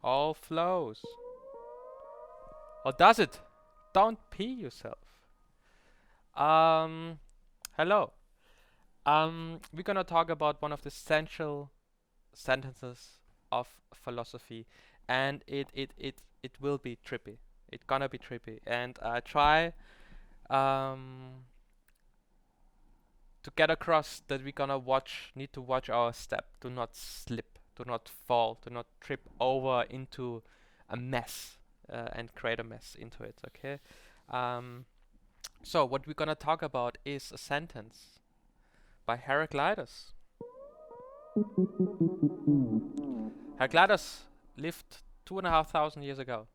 All flows. Or does it? Don't pee yourself. Hello. We're gonna talk about one of the essential sentences of philosophy, and it will be trippy. It's gonna be trippy, and I try to get across that we're gonna need to watch our step, do not slip, do not fall, do not trip over into a mess and create a mess into it. Okay. So what we're gonna talk about is a sentence by Heraclitus. Heraclitus lived 2,500 years ago.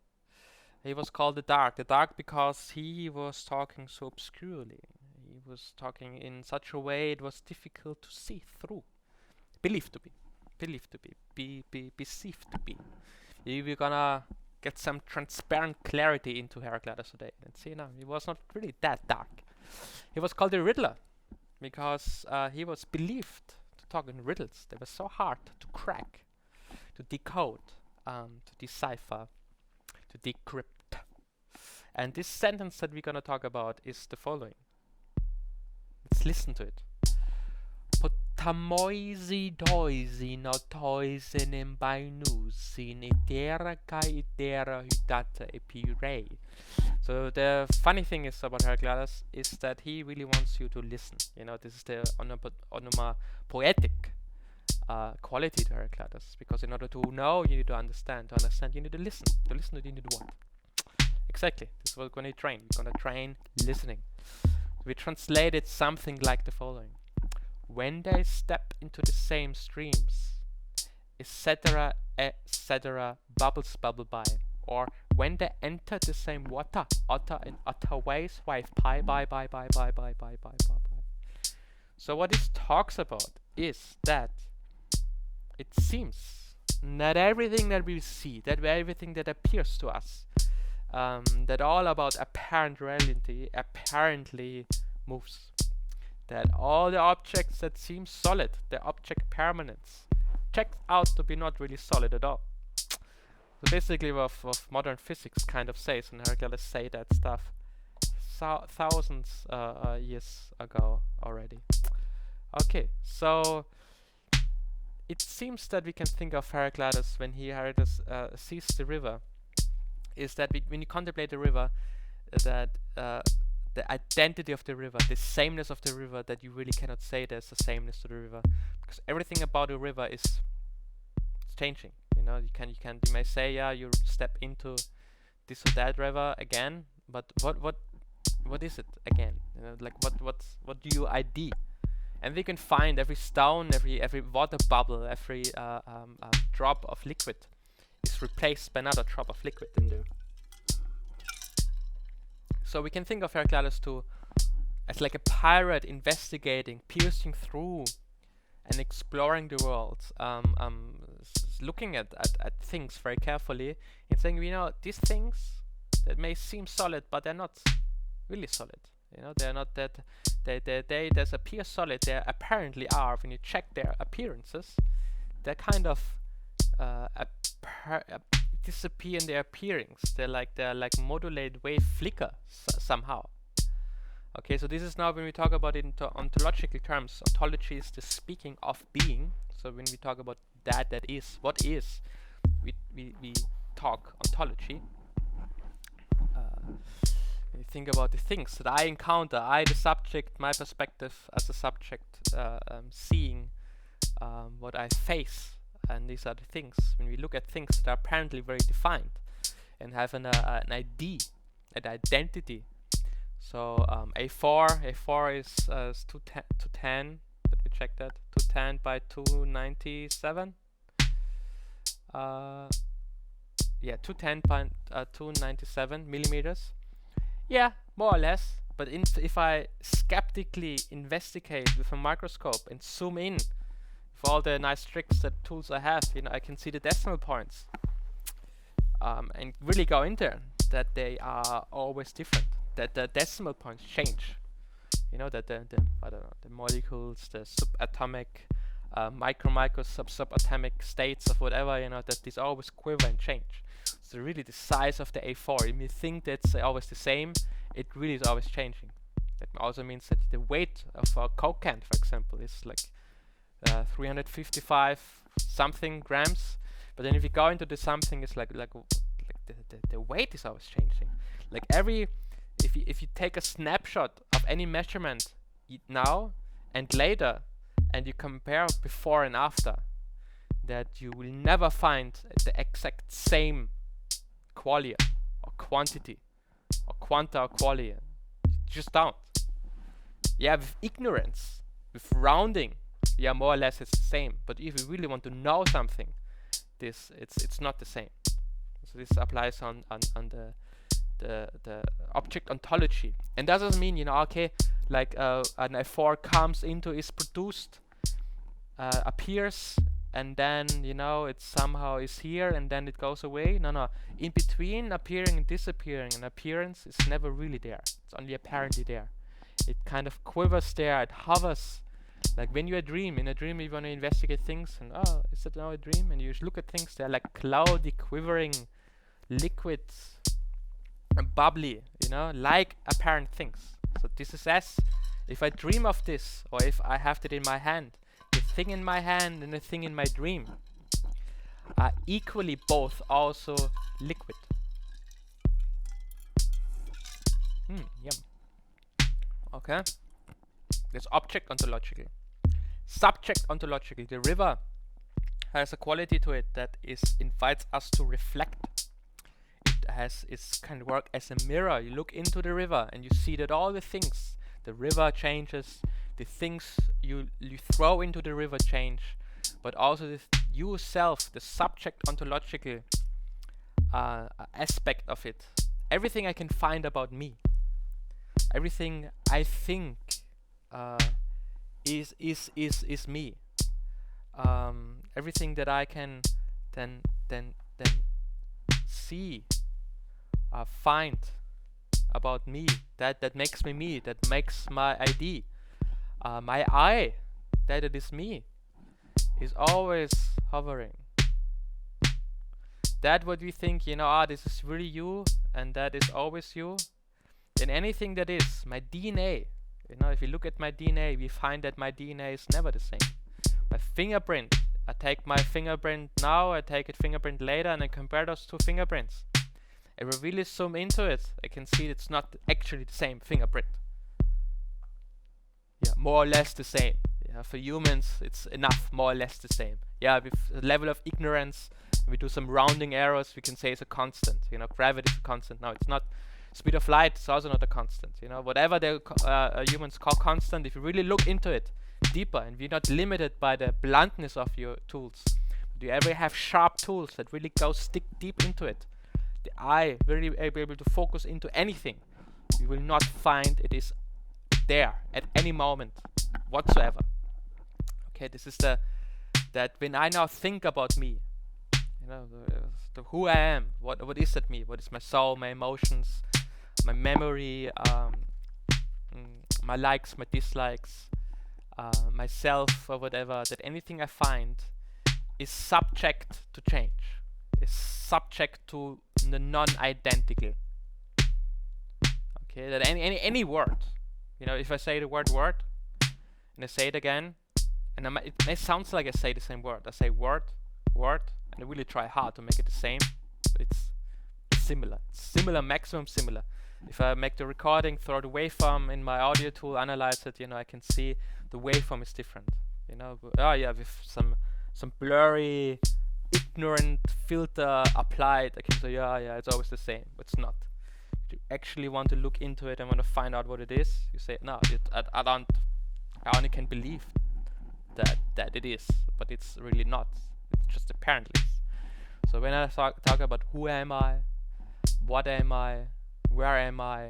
He was called the Dark because he was talking so obscurely. He was talking in such a way it was difficult to see through. Believed to be, perceived to be. We're gonna get some transparent clarity into Heraclitus today. And see now, he was not really that dark. He was called the Riddler because he was believed to talk in riddles. They were so hard to crack, to decode, to decipher, to decrypt. And this sentence that we're gonna talk about is the following. Let's listen to it. Potamoisi doisi no toisenem bainusin itera kai itera hudata epirei. So the funny thing is about Heraclitus is that he really wants you to listen. You know, this is the onomapoetic quality to Heraclitus, because in order to know, you need to understand. To understand, you need to listen. To listen, you need to what? Exactly. This is what we're going to train. We're going to train listening. We translated something like the following. When they step into the same streams, etc., bubbles bubble by. Or when they enter the same water, otter in utter ways, wife pi, bye. So what this talks about is that it seems that everything that we see, that everything that appears to us, that all about apparent reality apparently moves. That all the objects that seem solid, the object permanence, checked out to be not really solid at all. So basically what modern physics kind of says, and Heraclitus say that stuff thousands years ago already. Okay, so it seems that we can think of Heraclitus when Heraclitus sees the river, is that when you contemplate the river, that the identity of the river, the sameness of the river, that you really cannot say there's a sameness to the river, because everything about the river is changing. You know, you may say, yeah, you step into this or that river again, but what is it again? You know, like what do you ID? And we can find every stone, every water bubble, every drop of liquid is replaced by another drop of liquid in there. So we can think of Heraclitus as like a pirate investigating, piercing through, and exploring the world, looking at things very carefully and saying, you know, these things that may seem solid, but they're not really solid. You know, they're not that. They appear solid. They apparently are. When you check their appearances, they're kind of disappear in their appearance. They're like modulated wave flicker somehow. Okay, so this is now when we talk about it in ontological terms. Ontology is the speaking of being. So when we talk about that is, what is, we talk ontology. When you think about the things that I encounter, I the subject, my perspective as a subject, seeing what I face. And these are the things. When we look at things that are apparently very defined and have an ID, an identity. So A4 is 210. Let me check that. 210 by 297. Yeah, 210 by 297 millimeters. Yeah, more or less. But if I skeptically investigate with a microscope and zoom in, for all the nice tricks that tools I have, you know, I can see the decimal points, and really go in there, that they are always different, that the decimal points change. You know, that the molecules, the subatomic micro subatomic states of whatever, that these always quiver and change. So really the size of the A4, if you think that's always the same, it really is always changing. That also means that the weight of a Coke can, for example, is like 355 something grams, but then if you go into the something, it's like the weight is always changing. Like if you take a snapshot of any measurement now and later, and you compare before and after, that you will never find the exact same qualia or quantity or quanta or qualia. You just don't. Yeah, with ignorance, with rounding, yeah, more or less it's the same. But if you really want to know something, it's not the same. So this applies on the object ontology, and that doesn't mean okay, like an A4 comes into, is produced, appears, and then it somehow is here and then it goes away. No, in between appearing and disappearing, an appearance is never really there. It's only apparently there. It kind of quivers there, it hovers. Like when you dream, in a dream you want to investigate things, and is it now a dream? And you look at things, they're like cloudy, quivering, liquid, and bubbly, like apparent things. So this is as if I dream of this, or if I have it in my hand. The thing in my hand and the thing in my dream are equally both also liquid. Yum. Okay. That's object ontological. Subject ontological. The river has a quality to it that invites us to reflect. It can work as a mirror. You look into the river and you see that all the things, the river changes, the things you throw into the river change, but also you self, the subject ontological aspect of it. Everything I can find about me, everything I think is me. Everything that I can then see, find about me, that makes me, that makes my ID, my I, that it is me, is always hovering. That what we think, this is really you, and that is always you. Then anything that is my DNA, if you look at my DNA, we find that my DNA is never the same. My fingerprint, I take my fingerprint now, I take it fingerprint later, and I compare those two fingerprints. If I really zoom into it, I can see it's not actually the same fingerprint. Yeah, more or less the same. Yeah, for humans, it's enough, more or less the same. Yeah, with a level of ignorance, we do some rounding errors, we can say it's a constant. Gravity is a constant. No, it's not. Speed of light is also not a constant. Whatever the humans call constant, if you really look into it deeper, and we're not limited by the bluntness of your tools, do you ever have sharp tools that really stick deep into it? The eye will be able to focus into anything. You will not find it is there at any moment whatsoever. Okay, this is that when I now think about me, the who I am, what is it me? What is my soul, my emotions, my memory, my likes, my dislikes, myself or whatever, that anything I find is subject to change, is subject to the non-identical. Okay, that any word, if I say the word and I say it again, and it sounds like I say the same word. I say word, and I really try hard to make it the same, but it's similar, maximum similar. If I make the recording, throw the waveform in my audio tool, analyze it, I can see the waveform is different. With some blurry, ignorant filter applied, I can say, it's always the same. But it's not. If you actually want to look into it and want to find out what it is, you say, no, I only can believe that it is, but it's really not. It's just apparently. So when I talk about who am I, what am I, where am I,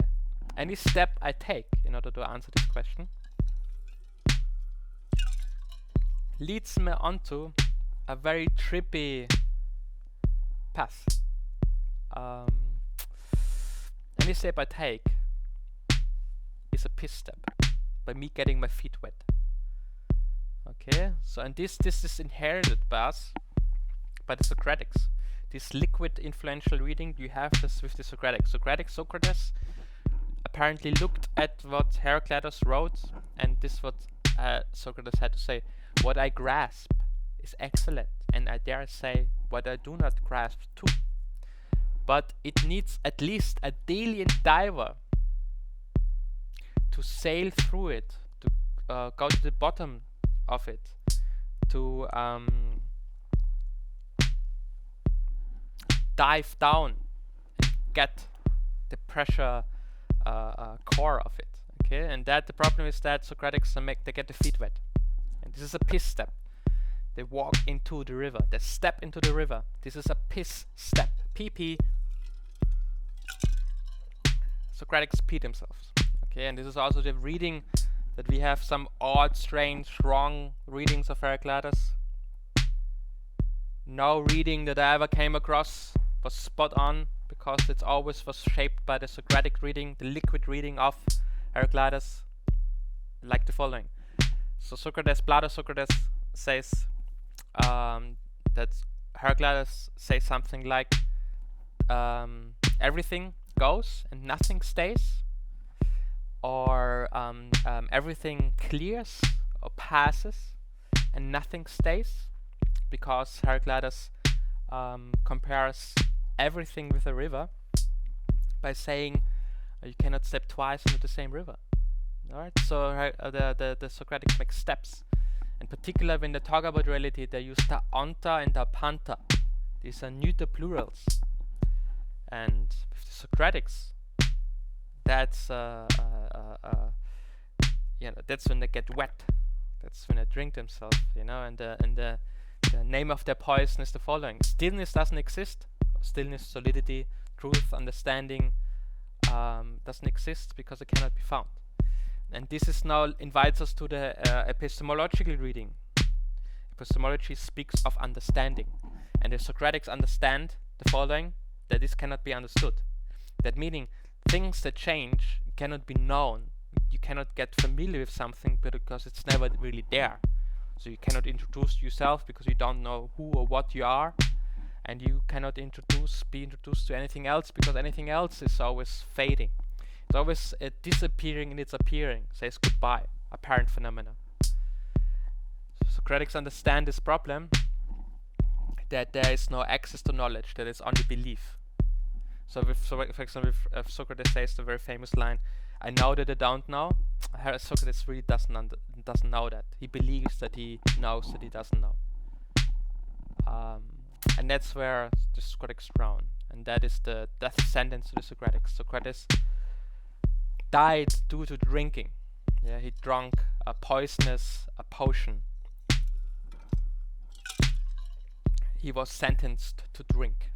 any step I take in order to answer this question leads me onto a very trippy path. Any step I take is a piss step, by me getting my feet wet. Okay, so and this is inherited by us, by the Socratics. This liquid influential reading, you have this with the Socratics. Socrates apparently looked at what Heraclitus wrote, and this is what Socrates had to say. What I grasp is excellent, and I dare say what I do not grasp too. But it needs at least a daily diver to sail through it, to go to the bottom of it, to dive down and get the pressure core of it. Okay, and that the problem is that Socratics they get the feet wet, and this is a piss step. They walk into the river. They step into the river. This is a piss step. PP. Socratics peed themselves. Okay, and this is also the reading that we have some odd, strange, wrong readings of Heraclitus. No reading that I ever came across was spot on, because it always was shaped by the Socratic reading, the liquid reading of Heraclitus, like the following. So Plato Socrates says that Heraclitus says something like everything goes and nothing stays, or everything clears or passes and nothing stays, because Heraclitus compares everything with a river by saying you cannot step twice into the same river. Alright, so the Socratics make steps. In particular, when they talk about reality, they use the onta and the panta. These are neuter plurals. And with the Socratics, that's that's when they get wet. That's when they drink themselves, and the name of their poison is the following: stillness doesn't exist. Stillness, solidity, truth, understanding doesn't exist because it cannot be found. And this is now invites us to the epistemological reading. Epistemology speaks of understanding, and the Socratics understand the following: that this cannot be understood. That meaning things that change cannot be known. You cannot get familiar with something because it's never really there. So you cannot introduce yourself because you don't know who or what you are, and you cannot be introduced to anything else because anything else is always fading. It's always disappearing in its appearing, says goodbye, apparent phenomena. So Socratics understand this problem, that there is no access to knowledge, that is only belief. So for example, if Socrates says the very famous line, I know that I don't know, Socrates really doesn't know that. He believes that he knows that he doesn't know. And that's where the Socratics drown. And that is the death sentence to the Socratics. Socrates died due to drinking. Yeah, he drank a potion. He was sentenced to drink.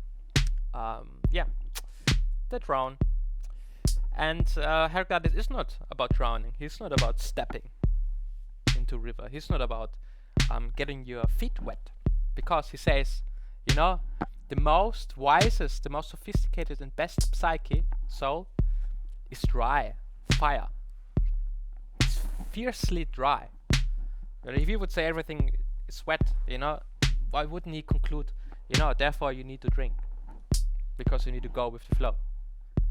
They drown. And Heraclitus is not about drowning. He's not about stepping into river. He's not about getting your feet wet. Because he says, the most wisest, the most sophisticated and best psyche, soul, is dry, fire. It's fiercely dry. But if he would say everything is wet, why wouldn't he conclude, therefore you need to drink? Because you need to go with the flow.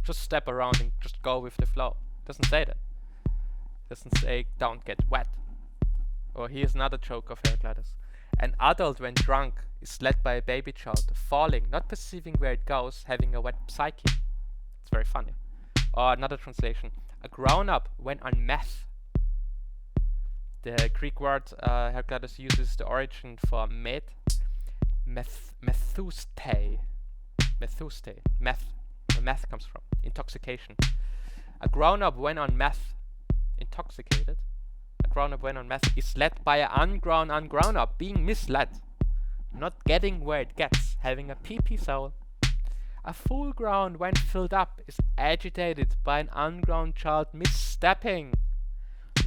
Just step around and just go with the flow. Doesn't say that. Doesn't say don't get wet. Or here's another joke of Heraclitus. An adult when drunk is led by a baby child, falling, not perceiving where it goes, having a wet psyche. It's very funny. Or another translation. A grown-up when on meth. The Greek word Heraclitus uses the origin for meth, methuste, meth, where meth comes from, intoxication. A grown-up when on meth, intoxicated. A grown-up when on meth is led by an ungrown-up, being misled, not getting where it gets, having a pee-pee soul. A full-grown when filled up is agitated by an ungrown child misstepping,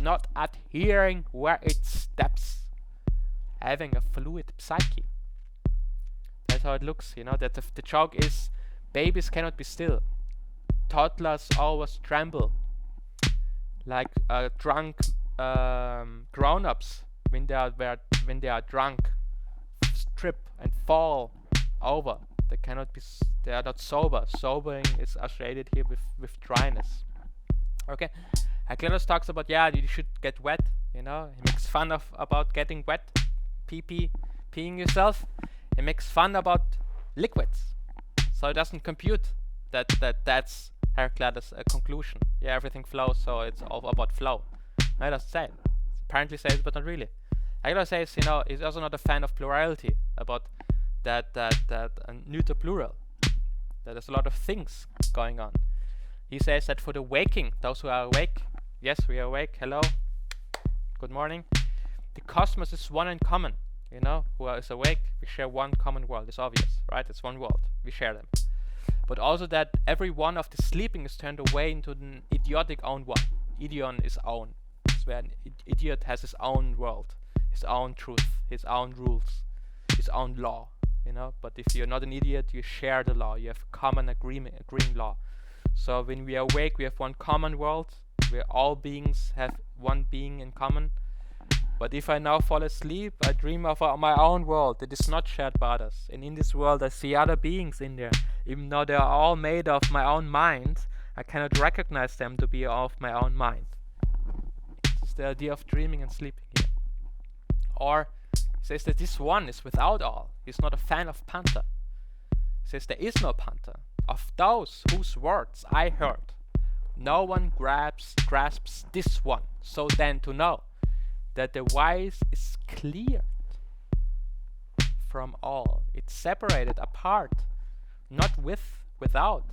not adhering where it steps, having a fluid psyche. That's how it looks, that the joke is babies cannot be still. Toddlers always tremble. Like drunk grown-ups when they are drunk, trip and fall over. They cannot be. They are not sober. Sobering is associated here with dryness. Okay, Heraclitus talks about you should get wet. He makes fun about getting wet, peeing yourself. He makes fun about liquids, so it doesn't compute that's Heraclitus' conclusion. Everything flows, so it's all about flow. No, it doesn't say it. Apparently says, but not really. Heraclitus says, he's also not a fan of plurality, about that neuter plural. That there's a lot of things going on. He says that for the waking, those who are awake, yes, we are awake, hello, good morning. The cosmos is one and common. Who is awake, we share one common world. It's obvious, right? It's one world. We share them. But also that every one of the sleeping is turned away into an idiotic own one. Idion is own. It's where an idiot has his own world, his own truth, his own rules, his own law. But if you're not an idiot, you share the law. You have common agreeing law. So when we are awake, we have one common world, where all beings have one being in common. But if I now fall asleep, I dream of my own world that is not shared by others. And in this world, I see other beings in there. Even though they are all made of my own mind, I cannot recognize them to be of my own mind. This is the idea of dreaming and sleeping here. Or he says that this one is without all. He's not a fan of Panther. He says there is no Panther. Of those whose words I heard, no one grasps this one. So then to know that the wise is cleared from all. It's separated apart, not without,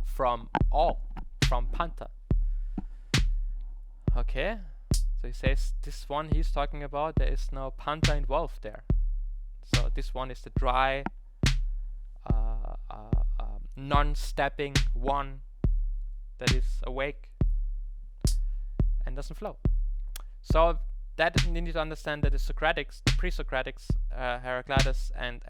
from all, from Panther. Okay, so he says this one he's talking about, there is no Panther involved there. So this one is the dry, non-stepping one that is awake and doesn't flow. So that you need to understand that the pre-Socratics, Heraclitus and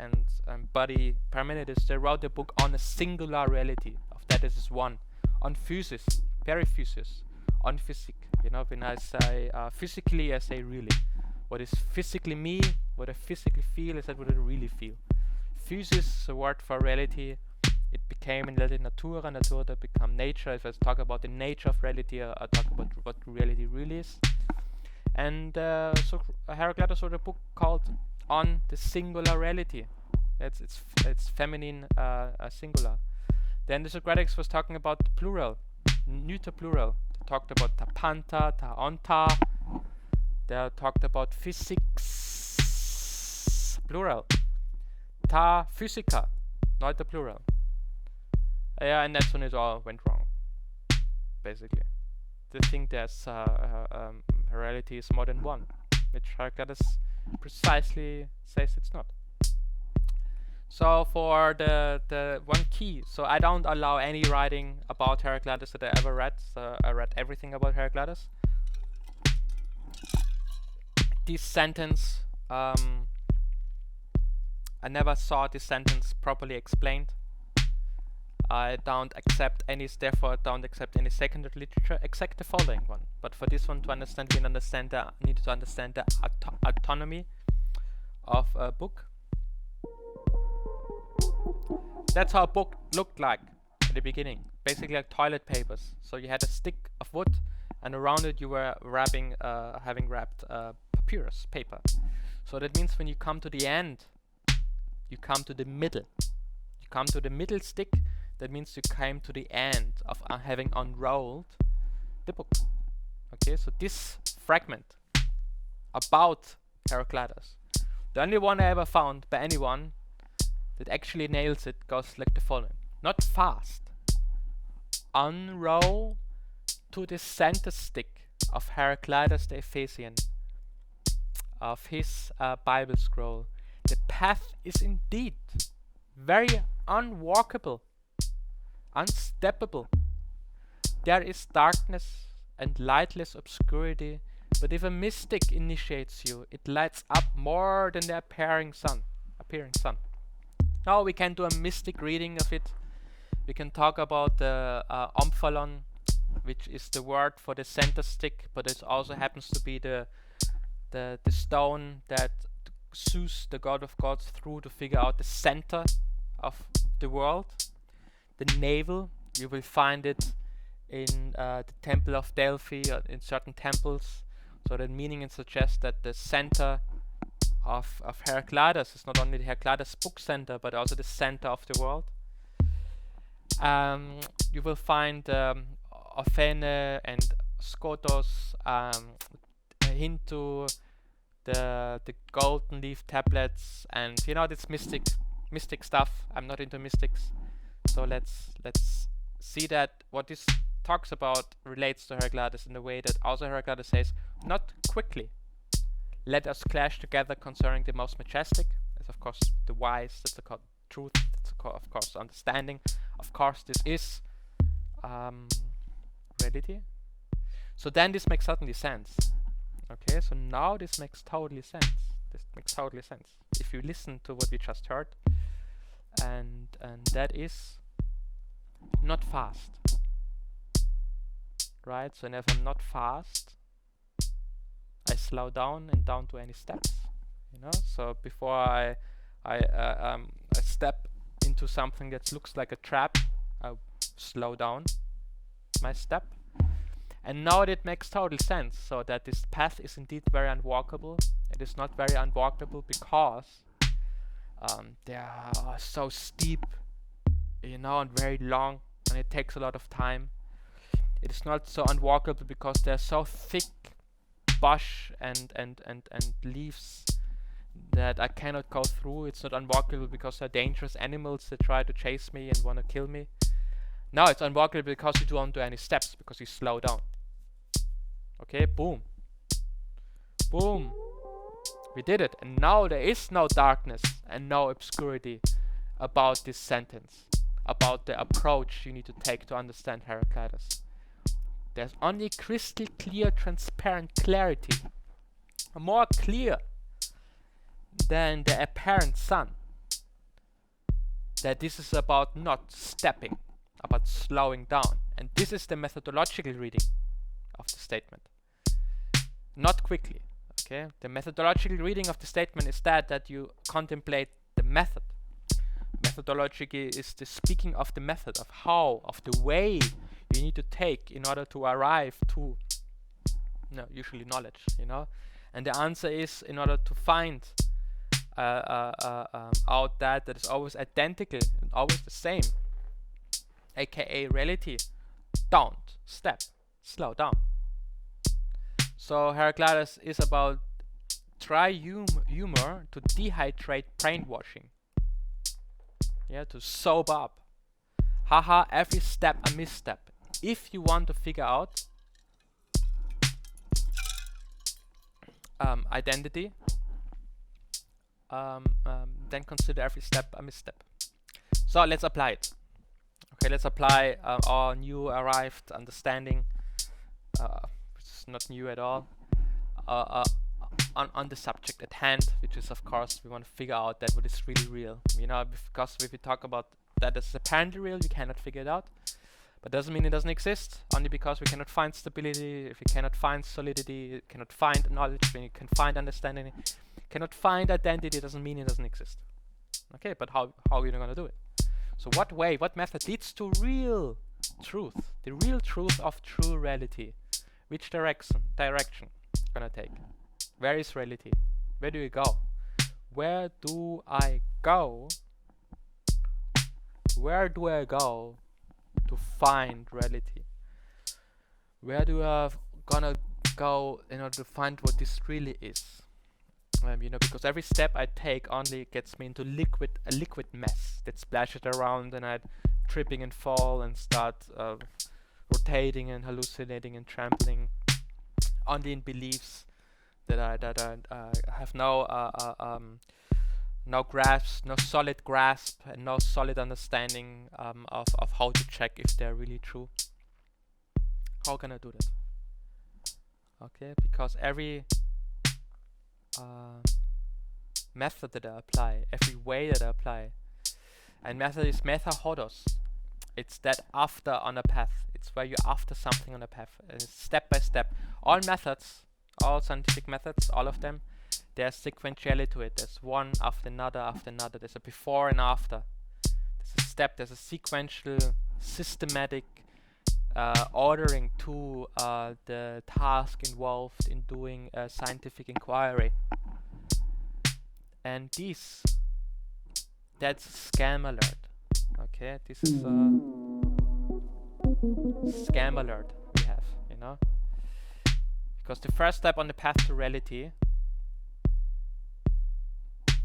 buddy Parmenides, they wrote a book on a singular reality of that is one, on physis, periphysis, on physic. When I say physically, I say really. What is physically me, what I physically feel, is that what I really feel. Physis, a word for reality, it became in Latin natura that become nature. If I talk about the nature of reality, I talk about what reality really is. And so Heraclitus wrote a book called On the Singular Reality. It's feminine singular. Then the Socratics was talking about the plural, neuter plural. They talked about ta panta, ta onta. They talked about physics, plural. Ta physica, not the plural. And that's when it all went wrong, basically. They think there's reality is more than one, which Heraclitus precisely says it's not. So for the one key, so I don't allow any writing about Heraclitus that I ever read. So I read everything about Heraclitus. This sentence, I never saw this sentence properly explained. I don't accept any, therefore don't accept any secondary literature except the following one. But for this one to understand, we need to understand the autonomy of a book. That's how a book looked like at the beginning. Basically like toilet papers. So you had a stick of wood, and around it you were having wrapped papyrus paper. So that means when you come to the end, you come to the middle. You come to the middle stick. That means you came to the end of having unrolled the book. Okay, so this fragment about Heraclitus, the only one I ever found by anyone that actually nails it, goes like the following. Not fast. Unroll to the center stick of Heraclitus the Ephesian, of his Bible scroll. The path is indeed very unwalkable, unsteppable. There is darkness and lightless obscurity, but if a mystic initiates you, it lights up more than the appearing sun. Now we can do a mystic reading of it. We can talk about the omphalon, which is the word for the center stick, but it also happens to be the the stone that Zeus, the god of gods, threw to figure out the center of the world. The navel, you will find it in the temple of Delphi, or in certain temples. So that meaning it suggests that the center of Heraclitus is not only the Heraclitus book center, but also the center of the world. You will find Ophene and Skotos, hint to the golden leaf tablets, and you know, this mystic stuff. I'm not into mystics, so let's see that what this talks about relates to Heraclitus in the way that also Heraclitus says, not quickly. Let us clash together concerning the most majestic. That's of course the wise. That's the truth. That's of course understanding. Of course, this is reality. So then this makes suddenly sense. Okay, so now this makes totally sense. This makes totally sense if you listen to what we just heard, and that is not fast, right? So if I'm not fast, I slow down and don't do any steps. You know, so before I step into something that looks like a trap, I slow down my step. And now it makes total sense, so that this path is indeed very unwalkable. It is not very unwalkable because they are so steep, you know, and very long, and it takes a lot of time. It is not so unwalkable because they're so thick bush and leaves that I cannot go through. It's not unwalkable because they're dangerous animals that try to chase me and want to kill me. Now it's unwalkable because you don't do any steps, because you slow down. Okay, boom. Boom. We did it. And now there is no darkness and no obscurity about this sentence, about the approach you need to take to understand Heraclitus. There's only crystal clear, transparent clarity, more clear than the apparent sun, that this is about not stepping, about slowing down. And this is the methodological reading of the statement. Not quickly. Okay, the methodological reading of the statement is that you contemplate the method. Methodology is the speaking of the method, of how, of the way you need to take in order to arrive to, usually knowledge, you know. And the answer is, in order to find out that is always identical and always the same, aka reality, don't step, slow down. So Heraclitus is about try humor to dehydrate brainwashing. Yeah, to sober up. Haha, every step a misstep. If you want to figure out identity, then consider every step a misstep. So let's apply it. Okay, let's apply our new arrived understanding, which is not new at all, on the subject at hand, which is, of course, we want to figure out that what is really real. You know, because if we talk about that as apparently real, you cannot figure it out. But doesn't mean it doesn't exist. Only because we cannot find stability, if we cannot find solidity, cannot find knowledge, when you can find understanding, cannot find identity, doesn't mean it doesn't exist. Okay, but how are we going to do it? So what way, what method leads to real truth, the real truth of true reality? Which direction gonna take? Where is reality? Where do we go? Where do I go? Where do I go to find reality? Where do I gonna go in order to find what this really is? You know, because every step I take only gets me into a liquid mess that splashes around, and I tripping and fall and start rotating and hallucinating and trampling only in beliefs that I have no grasp, no solid grasp, and no solid understanding of how to check if they're really true. How can I do that? Okay, because every method that I apply, every way that I apply, and method is methodos. It's that after on a path. It's where you're after something on a path. It's step by step. All methods All scientific methods, all of them, there's sequentiality to it. There's one after another after another. There's a before and after. There's a step, there's a sequential, systematic ordering to the task involved in doing a scientific inquiry. And that's scam alert. Okay, this is a scam alert we have, you know? Because the first step on the path to reality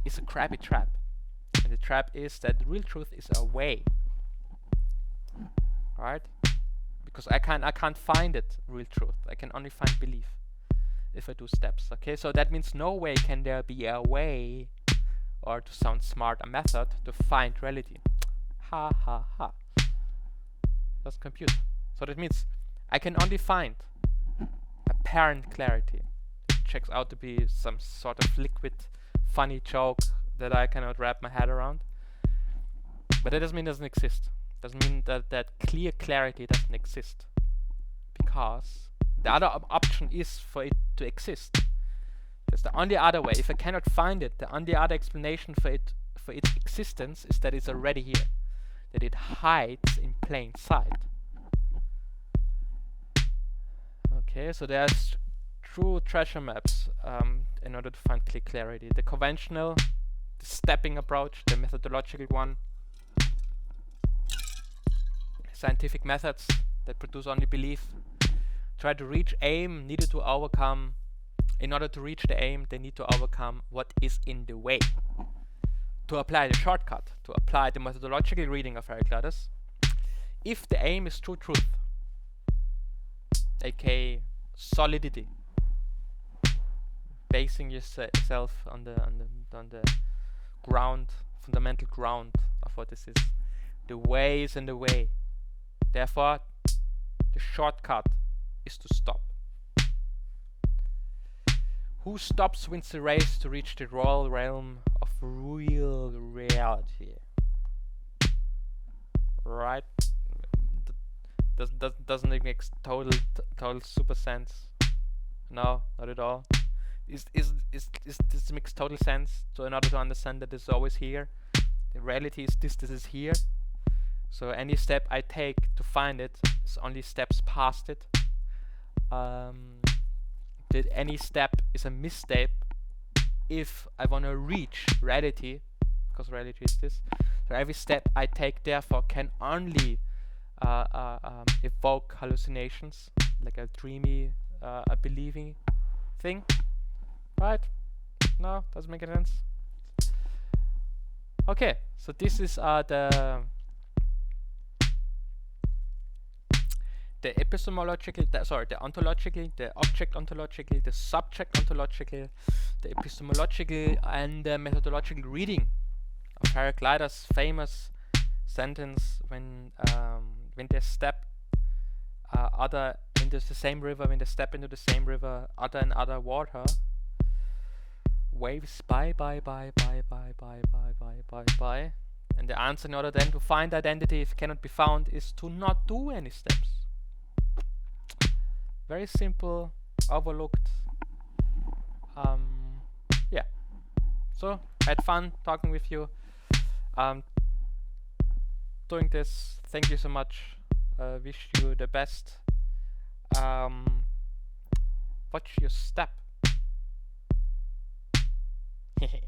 is a crappy trap. And the trap is that the real truth is a way. Right? Because I can't find it, real truth. I can only find belief if I do steps. Okay, so that means no way can there be a way, or to sound smart, a method to find reality. Ha ha ha. Doesn't compute. So that means I can only find apparent clarity. It checks out to be some sort of liquid, funny joke that I cannot wrap my head around. But that doesn't mean it doesn't exist. Doesn't mean that clear clarity doesn't exist. Because the other option is for it to exist. That's the only other way. If I cannot find it, the only other explanation for its existence is that it's already here. That it hides in plain sight. Okay, so there's true treasure maps in order to find clear clarity. The conventional, the stepping approach, the methodological one, scientific methods that produce only belief, try to reach aim, needed to overcome. In order to reach the aim, they need to overcome what is in the way. To apply the shortcut, to apply the methodological reading of Heraclitus, if the aim is true truth, aka solidity, basing yourself on the ground, fundamental ground of what this is. The way is in the way. Therefore, the shortcut is to stop. Who stops wins the race to reach the royal realm of real reality. Right? Doesn't it make total super sense? No, not at all. This makes total sense. So in order to understand that this is always here, the reality is this is here. So any step I take to find it is only steps past it. That any step is a misstep if I want to reach reality, because reality is this. So every step I take therefore can only evoke hallucinations, like a dreamy, a believing thing. Right? No, doesn't make any sense. Okay, so this is the epistemological, the ontological, the object-ontological, the subject-ontological, the epistemological, and the methodological reading of Heraclitus' famous sentence when they step other into the same river, when they step into the same river, other and other water, waves bye bye bye bye bye bye bye bye bye bye. And the answer in order then to find identity if it cannot be found is to not do any steps. Very simple, overlooked. Yeah. So I had fun talking with you. Doing this. Thank you so much. Wish you the best. Watch your step. Hehe.